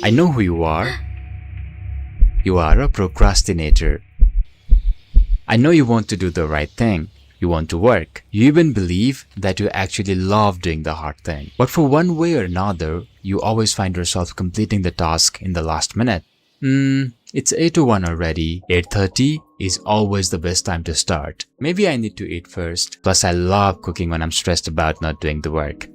I know who you are. You are a procrastinator. I know you want to do the right thing. You want to work. You even believe that you actually love doing the hard thing. But for one way or another, you always find yourself completing the task in the last minute. It's 8 to 1 already. 8:30 is always the best time to start. Maybe I need to eat first. Plus I love cooking when I'm stressed about not doing the work.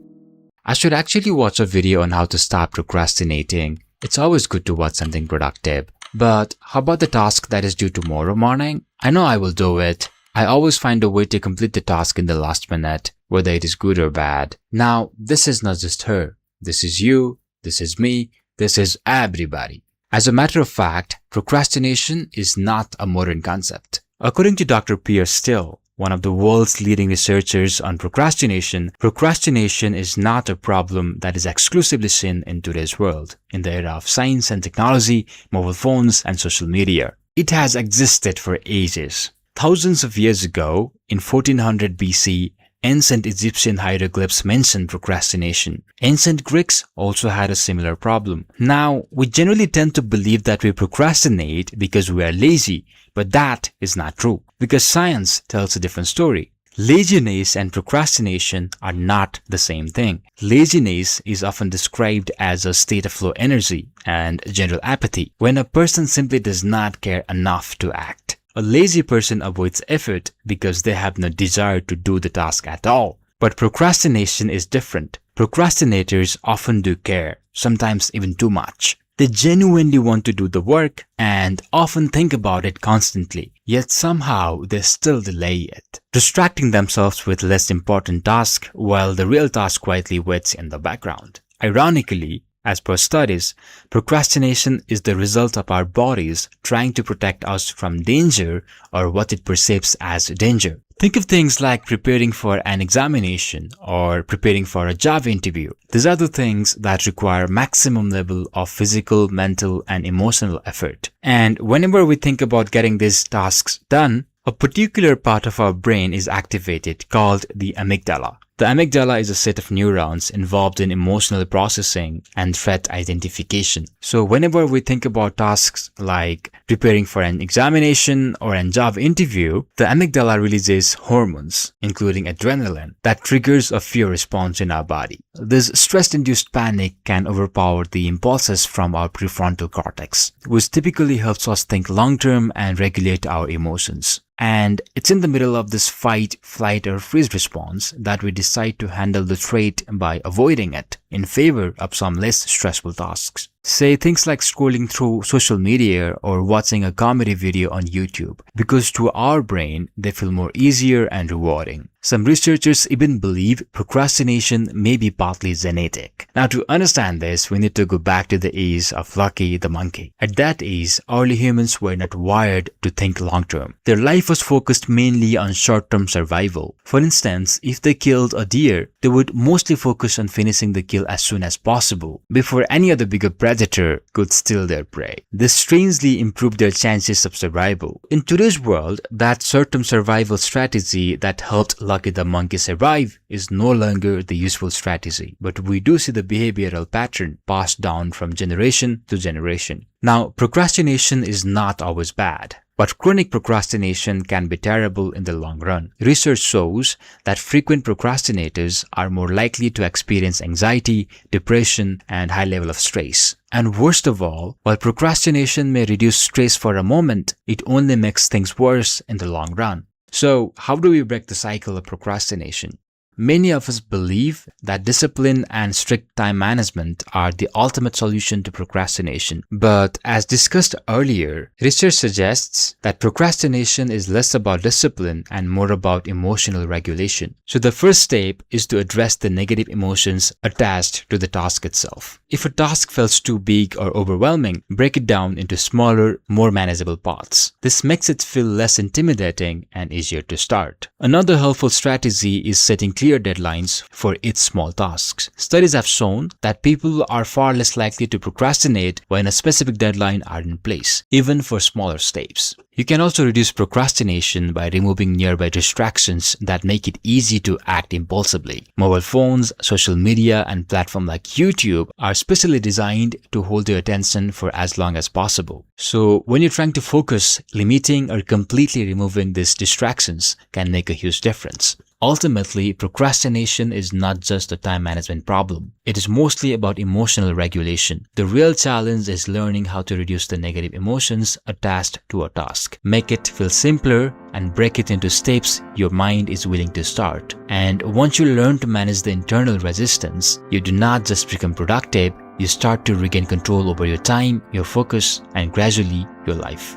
I should actually watch a video on how to stop procrastinating. It's always good to watch something productive. But how about the task that is due tomorrow morning? I know I will do it. I always find a way to complete the task in the last minute, whether it is good or bad. Now, this is not just her. This is you. This is me. This is everybody. As a matter of fact, procrastination is not a modern concept. According to Dr. Pierre Still, one of the world's leading researchers on procrastination, procrastination is not a problem that is exclusively seen in today's world, in the era of science and technology, mobile phones, and social media. It has existed for ages. Thousands of years ago, in 1400 BC, ancient Egyptian hieroglyphs mention procrastination. Ancient Greeks also had a similar problem. Now, we generally tend to believe that we procrastinate because we are lazy, but that is not true, because science tells a different story. Laziness and procrastination are not the same thing. Laziness is often described as a state of low energy and general apathy, when a person simply does not care enough to act. A lazy person avoids effort because they have no desire to do the task at all. But procrastination is different. Procrastinators often do care, sometimes even too much. They genuinely want to do the work and often think about it constantly, yet somehow they still delay it, distracting themselves with less important tasks while the real task quietly waits in the background. Ironically, as per studies, procrastination is the result of our bodies trying to protect us from danger or what it perceives as danger. Think of things like preparing for an examination or preparing for a job interview. These are the things that require maximum level of physical, mental, and emotional effort. And whenever we think about getting these tasks done, a particular part of our brain is activated called the amygdala. The amygdala is a set of neurons involved in emotional processing and threat identification. So whenever we think about tasks like preparing for an examination or a job interview, the amygdala releases hormones, including adrenaline, that triggers a fear response in our body. This stress-induced panic can overpower the impulses from our prefrontal cortex, which typically helps us think long-term and regulate our emotions. And it's in the middle of this fight, flight, or freeze response that we decide to handle the trait by avoiding it in favor of some less stressful tasks. Say things like scrolling through social media or watching a comedy video on YouTube, because to our brain, they feel more easier and rewarding. Some researchers even believe procrastination may be partly genetic. Now, to understand this, we need to go back to the age of Lucky the monkey. At that age, early humans were not wired to think long-term. Their life was focused mainly on short-term survival. For instance, if they killed a deer, they would mostly focus on finishing the kill as soon as possible, before any other bigger predator could steal their prey. This strangely improved their chances of survival. In today's world, that short-term survival strategy that helped Lucky the monkey survive is no longer the useful strategy, but we do see the behavioral pattern passed down from generation to generation. Now, procrastination is not always bad, but chronic procrastination can be terrible in the long run. Research shows that frequent procrastinators are more likely to experience anxiety, depression, and high level of stress. And worst of all, while procrastination may reduce stress for a moment, it only makes things worse in the long run. So, how do we break the cycle of procrastination? Many of us believe that discipline and strict time management are the ultimate solution to procrastination. But as discussed earlier, research suggests that procrastination is less about discipline and more about emotional regulation. So the first step is to address the negative emotions attached to the task itself. If a task feels too big or overwhelming, break it down into smaller, more manageable parts. This makes it feel less intimidating and easier to start. Another helpful strategy is setting clear deadlines for each small tasks. Studies have shown that people are far less likely to procrastinate when a specific deadline are in place, even for smaller steps. You can also reduce procrastination by removing nearby distractions that make it easy to act impulsively. Mobile phones, social media, and platforms like YouTube are specially designed to hold your attention for as long as possible. So when you're trying to focus, limiting or completely removing these distractions can make a huge difference. Ultimately, procrastination is not just a time management problem. It is mostly about emotional regulation. The real challenge is learning how to reduce the negative emotions attached to a task. Make it feel simpler and break it into steps your mind is willing to start. And once you learn to manage the internal resistance, you do not just become productive, you start to regain control over your time, your focus, and gradually your life.